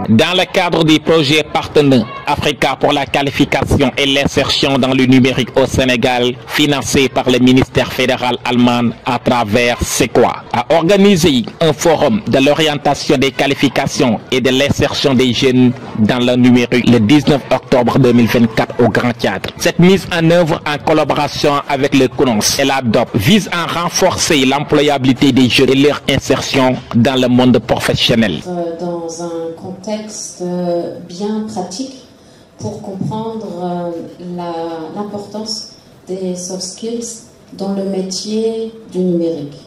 Dans le cadre du projet partenaire Africa pour la qualification et l'insertion dans le numérique au Sénégal, financé par le ministère fédéral allemand à travers SEQUA, a organisé un forum de l'orientation des qualifications et de l'insertion des jeunes dans le numérique le 19 octobre 2024 au Grand Théâtre. Cette mise en œuvre en collaboration avec le CNOS et la DOP vise à renforcer l'employabilité des jeunes et leur insertion dans le monde professionnel. Dans un contexte bien pratique pour comprendre l'importance des soft skills dans le métier du numérique.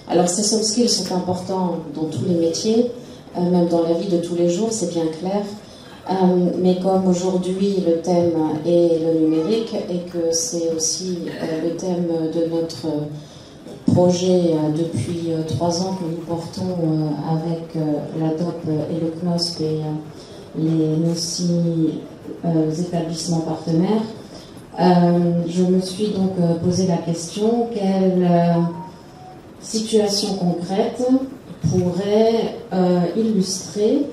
Alors ces soft skills sont importants dans tous les métiers, même dans la vie de tous les jours, c'est bien clair. Mais comme aujourd'hui le thème est le numérique et que c'est aussi le thème de notre projet depuis 3 ans que nous portons avec la DOP et le CNOSP et nos 6 établissements partenaires, je me suis donc posé la question: quelle situation concrète pourrait illustrer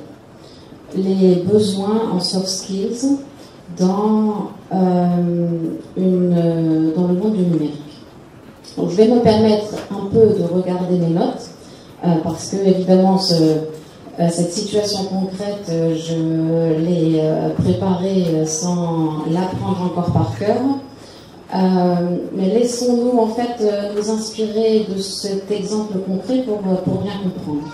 les besoins en soft skills dans le monde du numérique. Donc, je vais me permettre un peu de regarder mes notes parce que évidemment cette situation concrète je l'ai préparée sans l'apprendre encore par cœur. Mais laissons-nous en fait nous inspirer de cet exemple concret pour bien comprendre.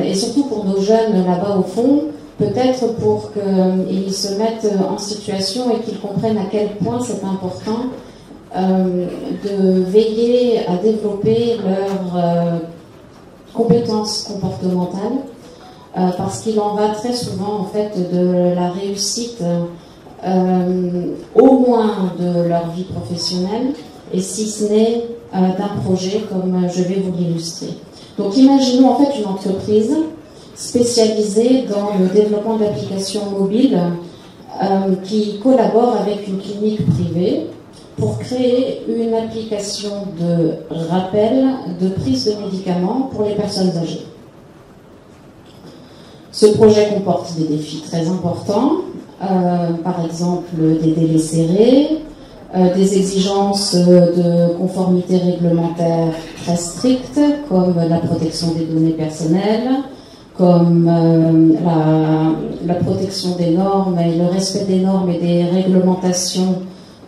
Et surtout pour nos jeunes là-bas au fond, peut-être pour qu'ils se mettent en situation et qu'ils comprennent à quel point c'est important de veiller à développer leurs compétences comportementales, parce qu'il en va très souvent en fait de la réussite au moins de leur vie professionnelle, et si ce n'est d'un projet comme je vais vous l'illustrer. Donc imaginons en fait une entreprise spécialisée dans le développement d'applications mobiles qui collabore avec une clinique privée pour créer une application de rappel de prise de médicaments pour les personnes âgées. Ce projet comporte des défis très importants, par exemple des délais serrés, des exigences de conformité réglementaire très strictes, comme la protection des données personnelles, comme la protection des normes et le respect des normes et des réglementations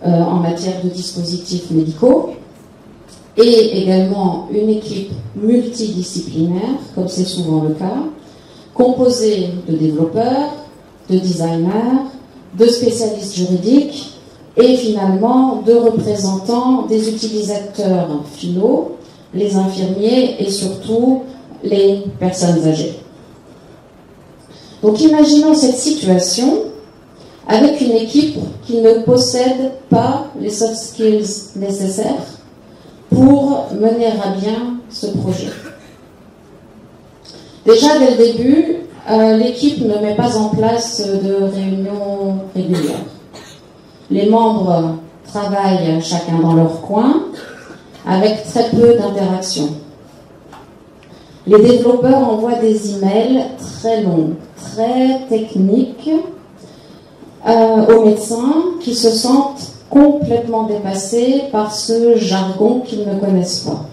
en matière de dispositifs médicaux, et également une équipe multidisciplinaire, comme c'est souvent le cas, composée de développeurs, de designers, de spécialistes juridiques et finalement de représentants des utilisateurs finaux, les infirmiers et surtout les personnes âgées. Donc imaginons cette situation avec une équipe qui ne possède pas les soft skills nécessaires pour mener à bien ce projet. Déjà dès le début, l'équipe ne met pas en place de réunions régulières. Les membres travaillent chacun dans leur coin, avec très peu d'interactions. Les développeurs envoient des emails très longs, très techniques, aux médecins qui se sentent complètement dépassés par ce jargon qu'ils ne connaissent pas.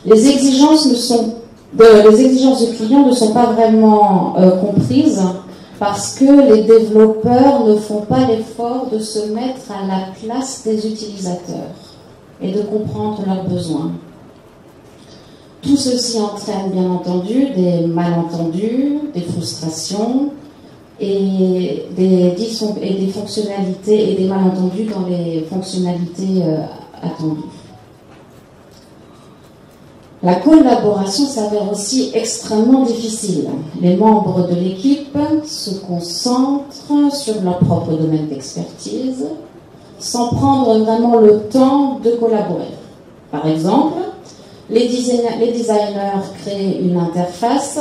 Les exigences du client ne sont pas vraiment comprises parce que les développeurs ne font pas l'effort de se mettre à la place des utilisateurs et de comprendre leurs besoins. Tout ceci entraîne bien entendu des malentendus, des frustrations et des fonctionnalités et des malentendus dans les fonctionnalités attendues. La collaboration s'avère aussi extrêmement difficile. Les membres de l'équipe se concentrent sur leur propre domaine d'expertise sans prendre vraiment le temps de collaborer. Par exemple, les designers créent une interface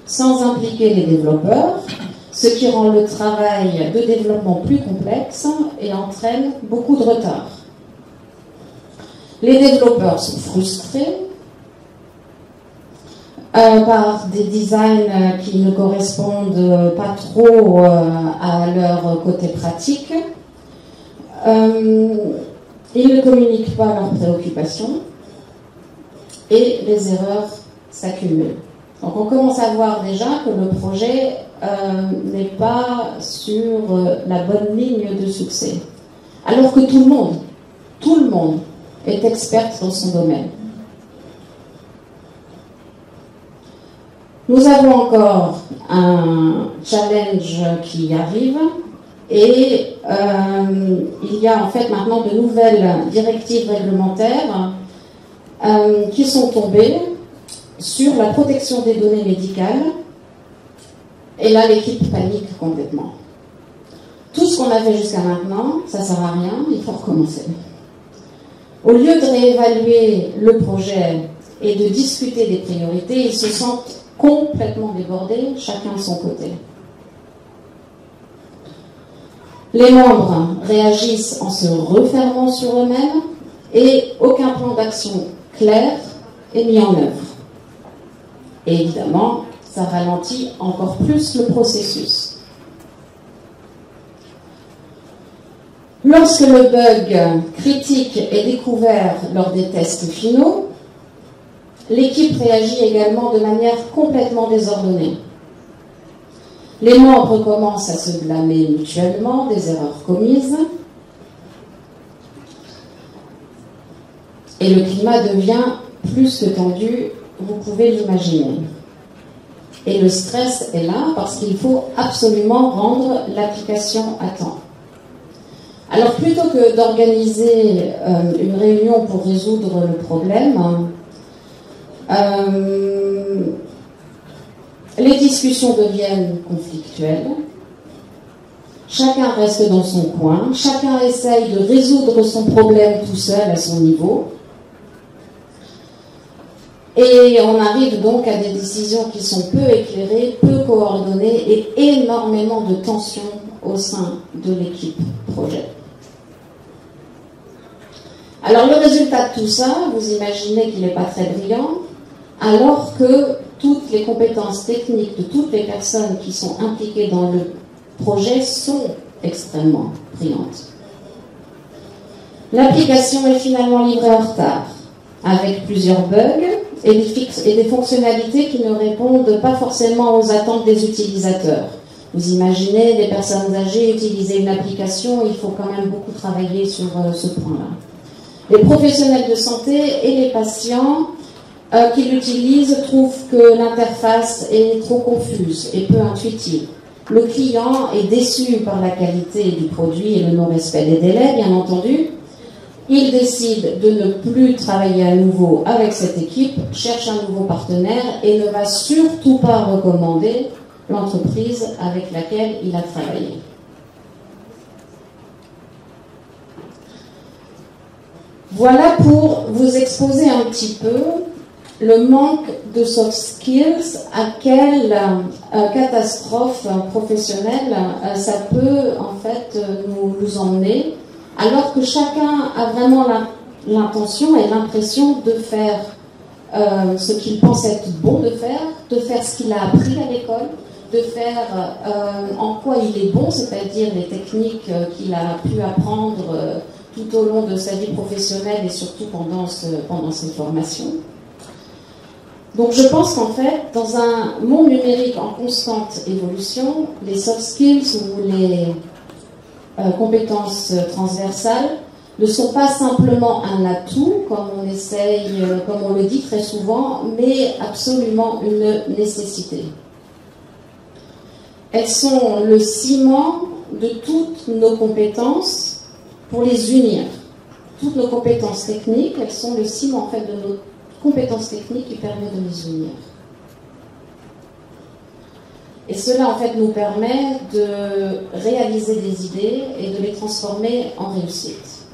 sans impliquer les développeurs, ce qui rend le travail de développement plus complexe et entraîne beaucoup de retard. Les développeurs sont frustrés par des designs qui ne correspondent pas trop à leur côté pratique. Ils ne communiquent pas leurs préoccupations et les erreurs s'accumulent. Donc on commence à voir déjà que le projet n'est pas sur la bonne ligne de succès. Alors que tout le monde est expert dans son domaine. Nous avons encore un challenge qui arrive et il y a en fait maintenant de nouvelles directives réglementaires qui sont tombées sur la protection des données médicales. Et là, l'équipe panique complètement. Tout ce qu'on a fait jusqu'à maintenant, ça ne sert à rien, il faut recommencer. Au lieu de réévaluer le projet et de discuter des priorités, ils se sentent complètement débordés, chacun de son côté. Les membres réagissent en se refermant sur eux-mêmes et aucun plan d'action clair est mis en œuvre. Et évidemment, ça ralentit encore plus le processus. Lorsque le bug critique est découvert lors des tests finaux, l'équipe réagit également de manière complètement désordonnée. Les membres commencent à se blâmer mutuellement des erreurs commises et le climat devient plus que tendu, vous pouvez l'imaginer. Et le stress est là parce qu'il faut absolument rendre l'application à temps. Alors plutôt que d'organiser une réunion pour résoudre le problème, les discussions deviennent conflictuelles, chacun reste dans son coin, chacun essaye de résoudre son problème tout seul à son niveau, et on arrive donc à des décisions qui sont peu éclairées, peu coordonnées et énormément de tensions au sein de l'équipe projet. Alors le résultat de tout ça, vous imaginez qu'il n'est pas très brillant, alors que toutes les compétences techniques de toutes les personnes qui sont impliquées dans le projet sont extrêmement brillantes. L'application est finalement livrée en retard, avec plusieurs bugs et des fonctionnalités qui ne répondent pas forcément aux attentes des utilisateurs. Vous imaginez, les personnes âgées utiliser une application, il faut quand même beaucoup travailler sur ce point-là. Les professionnels de santé et les patients qui l'utilisent trouvent que l'interface est trop confuse et peu intuitive. Le client est déçu par la qualité du produit et le non-respect des délais, bien entendu. Il décide de ne plus travailler à nouveau avec cette équipe, cherche un nouveau partenaire et ne va surtout pas recommander l'entreprise avec laquelle il a travaillé. Voilà pour vous exposer un petit peu le manque de soft skills, à quelle catastrophe professionnelle ça peut en fait nous emmener, alors que chacun a vraiment l'intention et l'impression de faire ce qu'il pense être bon de faire ce qu'il a appris à l'école, de faire en quoi il est bon, c'est-à-dire les techniques qu'il a pu apprendre tout au long de sa vie professionnelle et surtout pendant ses formations. Donc je pense qu'en fait, dans un monde numérique en constante évolution, les soft skills ou les compétences transversales ne sont pas simplement un atout, comme on le dit très souvent, mais absolument une nécessité. Elles sont le ciment de toutes nos compétences pour les unir. Toutes nos compétences techniques, elles sont le ciment en fait de nos compétences techniques qui permettent de les unir. Et cela en fait nous permet de réaliser des idées et de les transformer en réussite.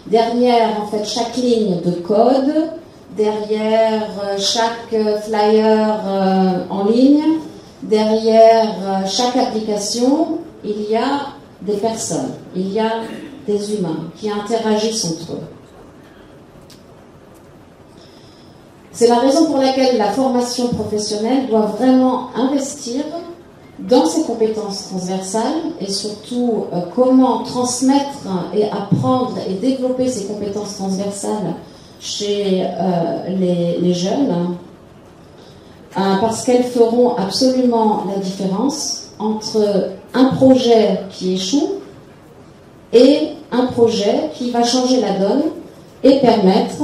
Derrière en fait chaque ligne de code, derrière chaque flyer en ligne, derrière chaque application, il y a des personnes, il y a des humains qui interagissent entre eux. C'est la raison pour laquelle la formation professionnelle doit vraiment investir dans ces compétences transversales et surtout comment transmettre et apprendre et développer ces compétences transversales chez les jeunes, parce qu'elles feront absolument la différence entre un projet qui échoue et un projet qui va changer la donne et permettre,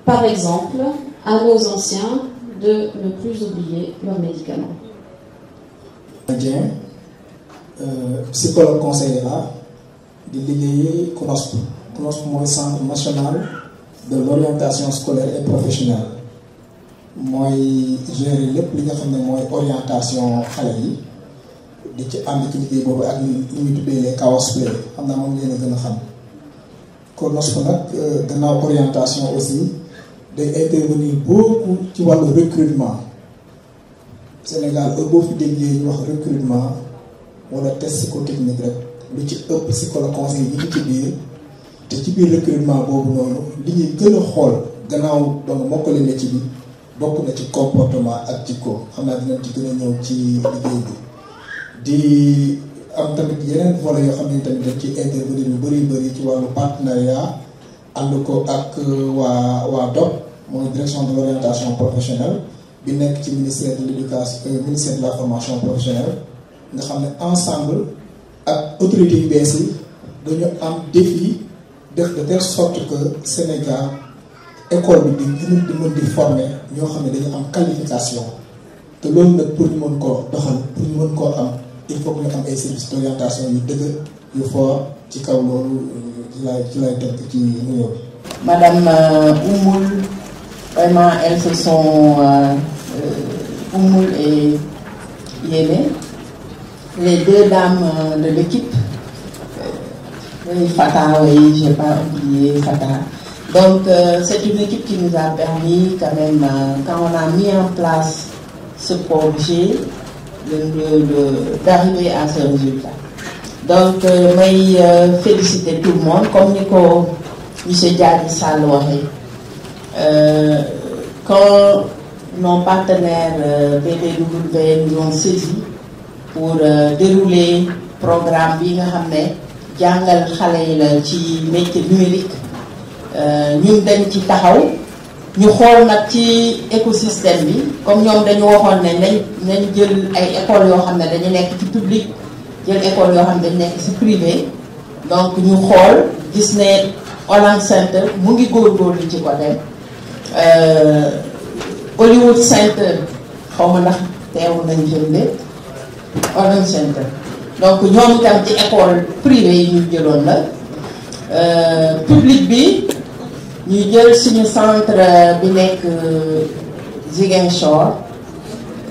par exemple, à nos anciens de ne plus oublier leurs médicaments. Psychologue conseiller là di liggéey CNOSP. CNOSP mooy centre national de l'orientation scolaire et professionnelle mooy gérer lépp li nga xam ne mooy orientation xale yi di ci ànd ci liggéey boobu ak ñu ñu tuddee les CAOS play xam naa moom ngeen a gën a xam. CNOSP nag gannaaw orientation aussi day intervenir beaucoup ci wàllu recrutement. Sénégal boo fi déggee ñu wax recrutement wala test psychotechnique rek lu ci ëpp psychologue conseil yi ngi ci biir te ci biir recrutement boobu noonu li ñuy gën a xool gannaaw donc mokkale na ci bi bokk na ci comportement ak jikko xam naa dinañ ci gën a ñëw ci liggéey bi di am tamit yeneen volets yoo xam ne tamit dañ ci intervenir yu bëri ci wàllu partenariat ànd ko ak waa DOP mooy direction de l'orientation professionnelle bi nekk ci ministère de l'éducation ministère de la formation professionnelle nga xam ne ensemble ak autorités yu bees yi dañu am défi def de telle sorte que Sénégal école bi di gën di mën di former ñoo xam ne dañu am qualification te loolu nag pour ñu mën koo doxal pour ñu mën koo am il faut que ñu am ay services d'orientation yu dëgër yu fort ci kaw loolu ci lay tënk ci nuyoo bi. Madame Oumoul, vraiment elles se sont Oumoul et Yémé, les deux dames de l'équipe. Oui, Fata, oui, j'ai pas oublié Fata. Donc c'est une équipe qui nous a permis quand même, quand on a mis en place ce projet, d'arriver à ce résultat. Donc may féliciter tout le monde comme ni ko monsieur Diadi Sall waxee quand nos partenaires BBW nous ont saisi pour dérouler programme bi nga xam ne jàngal xale yi la ci métier numérique ñun dañ ci taxaw ñu xool nag ci écosystème bi comme ñoom dañu waxoon ne nañ jël ay écoles yoo xam ne dañu nekk ci public jël école yoo xam ne dañu nekk ci privé donc ñu xool gis ne Holland Center mu ngi góorgóorlu ci côté Hollywood Center xaw ma ndax teewu nañ jël Holland Center donc ñoom itam ci école privée yi ñu jëloon la public bi ñu jël suñu centre bi nekk Ziguinchor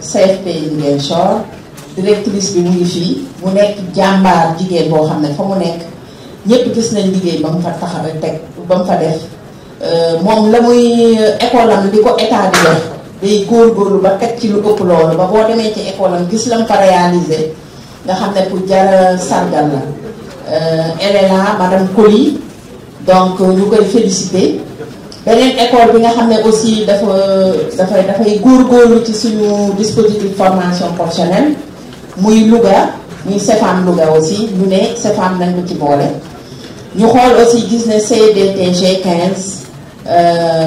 CFP Ziguinchor directrice bi mu ngi fii mu nekk jàmbaar jigéen boo xam ne fa mu nekk ñëpp gis nañ liggéey ba mu fa taxaw teg ba mu fa def moom la muy école am di ko état di def day góorgóorlu ba teg ci lu ëpp loolu ba boo demee ci école am gis la mu fa réaliser nga xam ne pour jara sargal la elle est là madame Koli donc ñu koy féliciter beneen école bi nga xam ne aussi dafay góorgóorlu ci suñu dispositif formation professionnelle muy Louga muy CEFAM Louga aussi ñu ne CEFAM nañ ko ci boole ñu xool aussi gis ne CDTG 15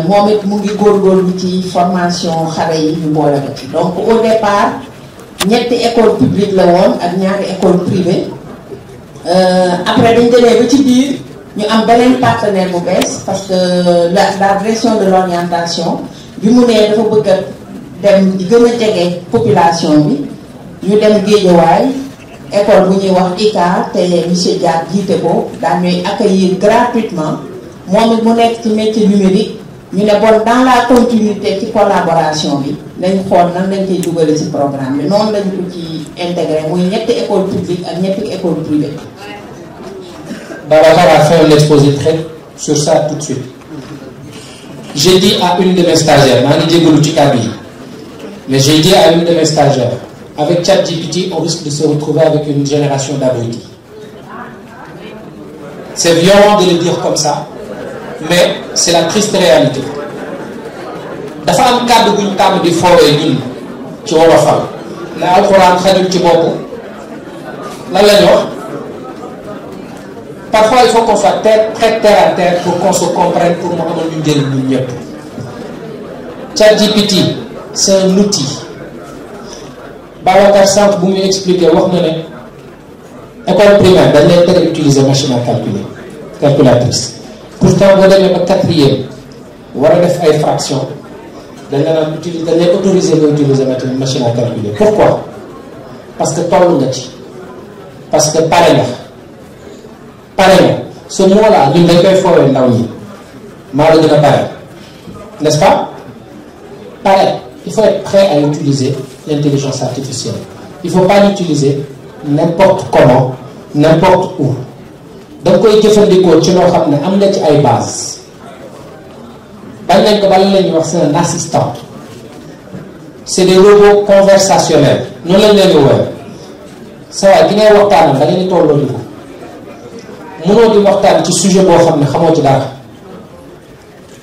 moom it mu ngi góorgóorlu ci formation xale yi ñu boole ko ci donc au départ ñetti école publique la woon ak ñaari école privée après dañ demee ba ci biir ñu am beneen partenaire bu bees parce que la direction de l'orientation bi mu nee dafa bëgg a dem di gën a jege population bi ñu dem Guédiawaye école bu ñuy wax ICA te monsieur Diak jiite ko daan ñuy accueillir gratuitement moom it mu nekk ci métier numérique ñu ne bon dans la continuité ci collaboration bi nañ xool nan lañ koy dugale ci programme bi noonu lañ ko ci intégré muy ñetti école publique ak ñetti école privée. Babacar a fait un exposé très sur ça tout de suite. J'ai dit à une de mes stagiaires, mais j'ai dit à une de mes stagiaires, avec ChatGPT, on risque de se retrouver avec une génération d'abrutis. C'est violent de le dire comme ça, mais c'est la triste réalité. dafa am kàddu buñ tàmm di foowee ñun ci wolofal ne alxuraan xajul ci bopp lan la ñu wax. Parfois il faut qu'on soit très terre à terre pour qu'on se comprenne, pour mu amal ñu njëriñ ñun ñëpp. ChatGPT c'est un outil. Babacar Samb bu muy expliqué wax na ne école primaire dañ lay tere utiliser machine à calculer calculatrice. Pourtant boo demee ba 4e war a def ay fractions dañ la naan utiliser dañ lay autoriser nga utiliser machine à calculer. Pourquoi? Parce que toll nga ci. Parce que pare nga. Ce mot-là, nous devons n'est-ce pas? Pareil, il faut être prêt à utiliser l'intelligence artificielle. Il ne faut pas l'utiliser n'importe comment, n'importe où. Donc, il faut que tu aies une base. C'est un assistant. C'est des robots conversationnels. Nous les disons. Ça va, qui est mënoo di waxtaan ci sujet boo xam ne xamoo ci dara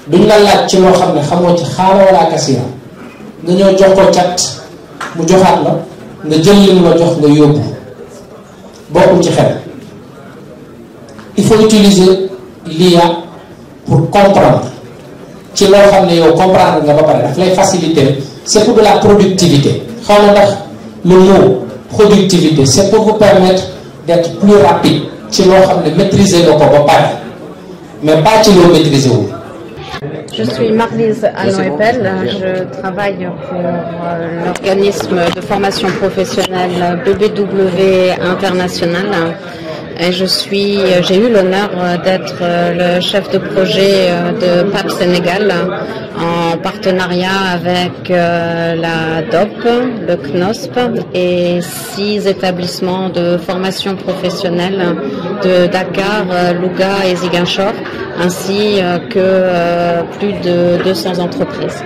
duñ la laaj ci loo xam ne xamoo ci xaala wala kasira nga ñëw jox ko cat mu joxaat la nga jël li mu la jox nga yóbbu bokkul ci xel. Il faut utiliser l'IA pour comprendre ci loo xam ne yow comprendre nga ba pare daf lay faciliter. C'est pour de la productivité. Xaw ma ndax le mot productivité c'est pour vous permettre d'être plus rapide. Je suis Marlise Anoepel, je travaille pour l'organisme de formation professionnelle BBW International. Et j'ai eu l'honneur d'être le chef de projet de PAP Sénégal en partenariat avec la DOP, le CNOSP et 6 établissements de formation professionnelle de Dakar, Louga et Ziguinchor, ainsi que plus de 200 entreprises.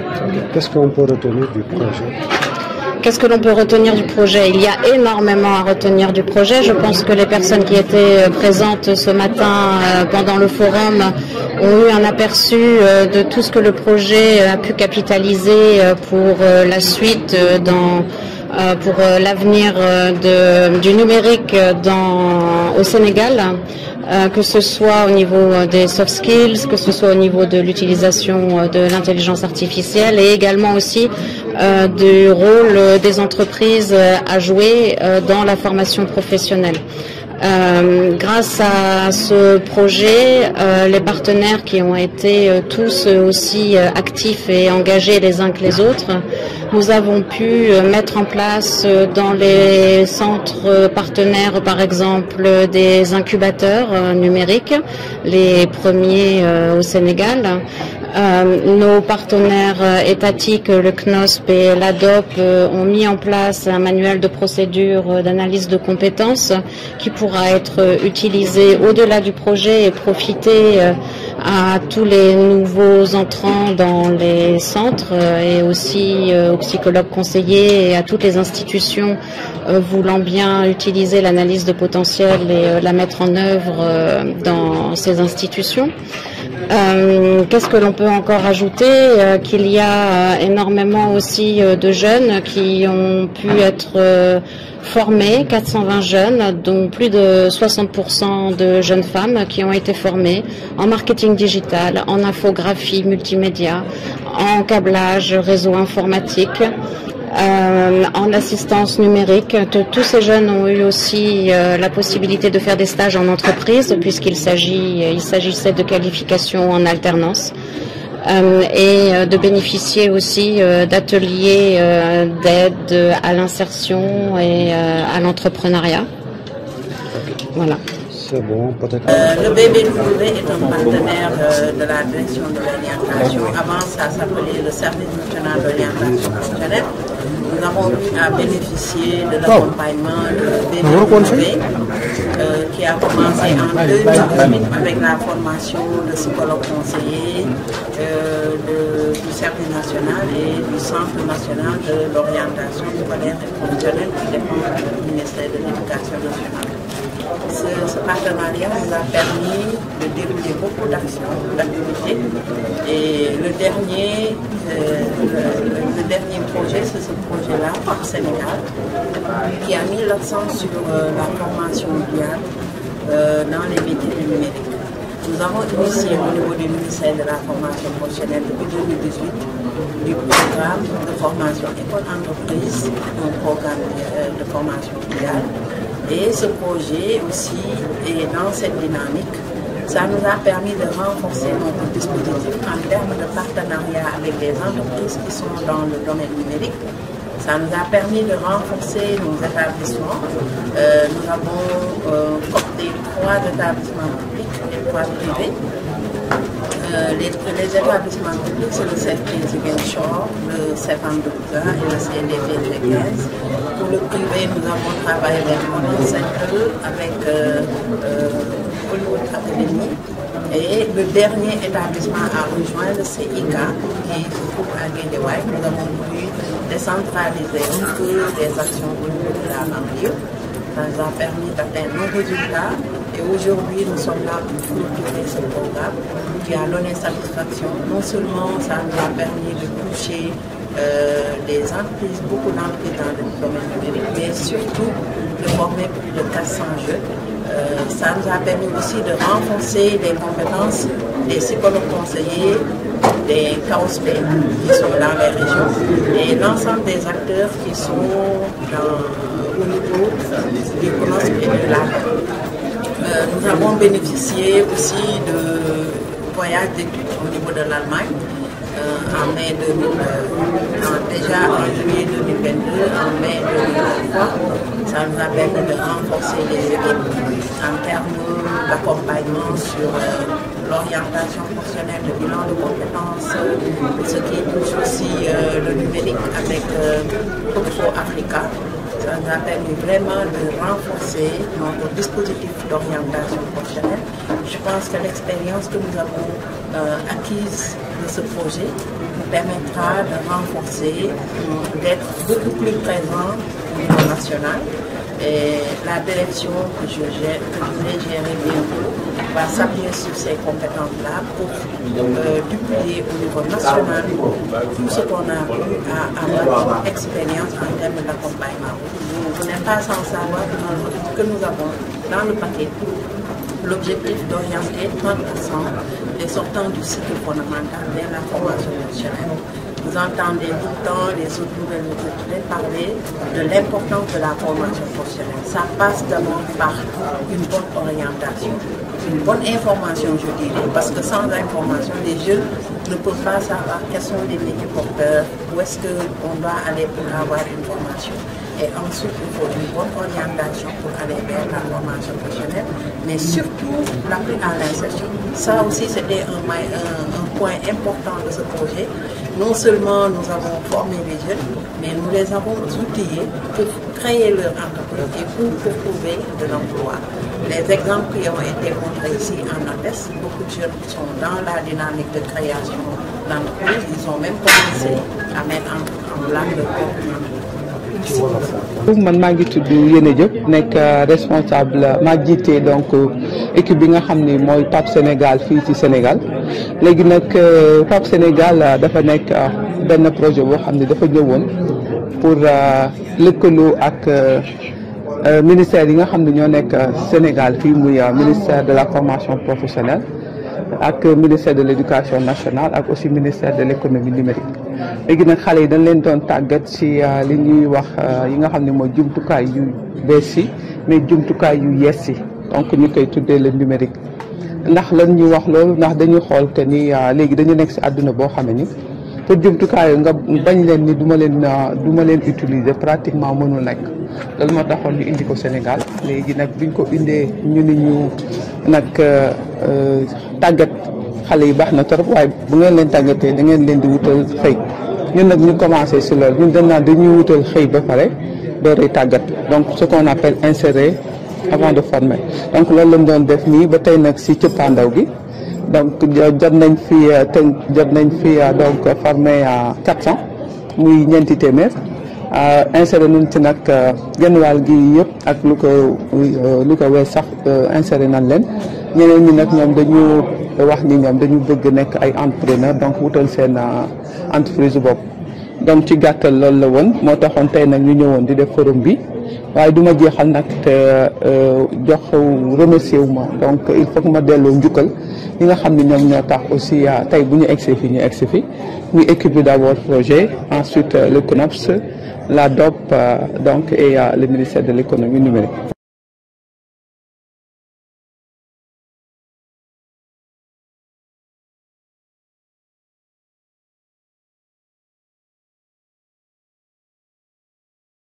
Qu'est-ce qu'on peut retenir du projet ? Qu'est-ce que l'on peut retenir du projet? Il y a énormément à retenir du projet. Je pense que les personnes qui étaient présentes ce matin pendant le forum ont eu un aperçu de tout ce que le projet a pu capitaliser pour la suite pour l'avenir du numérique au Sénégal. Que ce soit au niveau des soft skills, que ce soit au niveau de l'utilisation de l'intelligence artificielle et également aussi du rôle des entreprises à jouer dans la formation professionnelle. Grâce à ce projet, les partenaires qui ont été tous aussi actifs et engagés les uns que les autres, nous avons pu mettre en place dans les centres partenaires, par exemple, des incubateurs numériques, les premiers au Sénégal. Nos partenaires étatiques, le CNOSP et l'ADOP, ont mis en place un manuel de procédure d'analyse de compétences qui pourra être utilisé au-delà du projet et profiter à tous les nouveaux entrants dans les centres et aussi aux psychologues conseillers et à toutes les institutions voulant bien utiliser l'analyse de potentiel et la mettre en œuvre dans ces institutions. Qu'est-ce que l'on peut encore ajouter? Qu'il y a énormément aussi de jeunes qui ont pu être formés, 420 jeunes, dont plus de 60% de jeunes femmes qui ont été formées en marketing digital, en infographie multimédia, en câblage, réseau informatique, en assistance numérique. Tous ces jeunes ont eu aussi la possibilité de faire des stages en entreprise puisqu'il s'agissait de qualifications en alternance et de bénéficier aussi d'ateliers d'aide à l'insertion et à l'entrepreneuriat. Voilà. C'est bon, peut-être. Le BBW est un partenaire de la direction de l'orientation. Avant, ça s'appelait le service national d'orientation professionnelle. Nous avons eu à bénéficier de l'accompagnement de BBW qui a commencé en 2018 avec la formation de psychologue conseiller du service national et du centre national de l'orientation scolaire et professionnelle qui dépend du ministère de l'Éducation nationale. Ce partenariat nous a permis de dérouler beaucoup d'actions, d'activités. Et le dernier projet, c'est ce projet-là, Parc Sénégal, qui a mis l'accent sur la formation duale dans les métiers du numérique. Nous avons initié au niveau du ministère de la formation professionnelle depuis 2018 du programme de formation école-entreprise, un programme de formation duale. Et ce projet aussi est dans cette dynamique. Ça nous a permis de renforcer notre dispositif en termes de partenariat avec les entreprises qui sont dans le domaine numérique. Ça nous a permis de renforcer nos établissements. Nous avons coopté 3 établissements publics et 3 privés. Les établissements publics, c'est le CFP Ziguinchor, le CFAM de Bouga et le CNDP de 15. Pour le privé, nous avons travaillé avec Model Center, avec Hollywood Academy. Et le dernier établissement à rejoindre, c'est ICA, qui se trouve à Guédiawaye. Nous avons voulu décentraliser un peu les actions au niveau de la banlieue. Ça nous a permis d'atteindre nos résultats. Et aujourd'hui, nous sommes là pour clôturer ce programme qui a donné satisfaction. Non seulement ça nous a permis de toucher des entreprises, beaucoup d'entreprises dans le domaine numérique, mais surtout de former plus de 400 jeunes. Ça nous a permis aussi de renforcer les compétences des psychologues conseillers, des KOSP qui sont dans les régions et l'ensemble des acteurs qui sont au niveau du CNOSP et de l'ADA. Nous avons bénéficié aussi de voyages d'études au niveau de l'Allemagne en mai 2000, déjà en juillet 2022, en mai 2023. Ça nous a permis de renforcer les équipes en termes d'accompagnement sur l'orientation professionnelle, le bilan de compétences, ce qui touche aussi le numérique avec Oppo Africa. Ça nous a permis vraiment de renforcer notre dispositif d'orientation professionnelle. Je pense que l'expérience que nous avons acquise de ce projet nous permettra de renforcer, d'être beaucoup plus présents au niveau national. Et la direction que je vais gérer bientôt va s'appuyer sur ces compétences-là pour dupliquer au niveau national tout ce qu'on a eu à notre expérience en termes d'accompagnement. Vous n'êtes pas sans savoir que nous avons dans le paquet l'objectif d'orienter 30% des sortants du cycle fondamental vers la formation professionnelle. Vous entendez tout le temps les autres nouvelles autorités parler de l'importance de la formation professionnelle. Ça passe d'abord par une bonne orientation, une bonne information, je dirais, parce que sans information, les jeunes ne peuvent pas savoir quels sont les métiers porteurs, où est-ce qu'on doit aller pour avoir une formation. Et ensuite, il faut une bonne orientation pour aller vers la formation professionnelle, mais surtout l'appui à l'insertion. Ça aussi, c'était un point important de ce projet. Non seulement nous avons formé les jeunes, mais nous les avons outillés pour créer leur entreprise et pour trouver de l'emploi. Les exemples qui ont été montrés ici en attestent. Beaucoup de jeunes sont dans la dynamique de création d'entreprise. Ils ont même commencé à mettre en place leur propre. man maa ngi tudd Yéné Diop nekk responsable maa jiite donc équipe bi nga xam ni mooy PAP Sénégal fii ci Sénégal léegi nag PAP Sénégal dafa nekk benn projet boo xam ne dafa ñëwoon pour lëkkaloo ak ministère yi nga xam ne ñoo nekk Sénégal fii muy ministère de la formation professionnelle ak ministère de l'éducation nationale ak aussi ministère de l'économie numérique léegi nag xale yi dañ leen doon tàggat ci li ñuy wax yi nga xam ne mooy jumtukaay yu bees yi mais jumtukaay yu yees yi donc ñu koy tuddee le numérique ndax lan ñuy wax loolu ndax dañuy xool que ni léegi dañu nekk ci àdduna boo xam ne ni pour jumtukaay nga bañ leen ni du ma leen utiliser pratiquement mënul nekk loolu moo taxoon ñu indi ko Sénégal léegi nag biñ ko indee ñu ni ñu nag tàggat xale yi baax na trop waaye bu ngeen leen tàggatee da ngeen leen di wutal xëy ñun nag ñu commencé ci loolu ñun dañ naan dañuy wutal xëy ba pare dooree tàggat donc ce qu'on appelle insérer avant de former donc loolu lañ doon def nii ba tey nag ci cëppaandaw gi donc jot nañ fi donc formé à 400 muy ñeenti téeméer inséré nañ ci nag genn wàll gi yëpp ak lu ko wees sax inséré nañ leen ñeneen ñi nag ñoom dañu wax ni ñoom dañu bëgg nekk ay entrepreneur donc wutal seen entreprise bopp. donc ci gàttal loolu la woon moo taxoon tey nag ñu ñëwoon di def forum bi waaye duma jeexal nag te jox remercier wu ma donc il faut que ma delloo njukkal ñi nga xam ne ñoom ñoo tax aussi tey bu ñu egsi fi ñu egsi fi muy équipe bi d'abord projet ensuite le CNOPS la DOP donc et le ministère de l'économie numérique.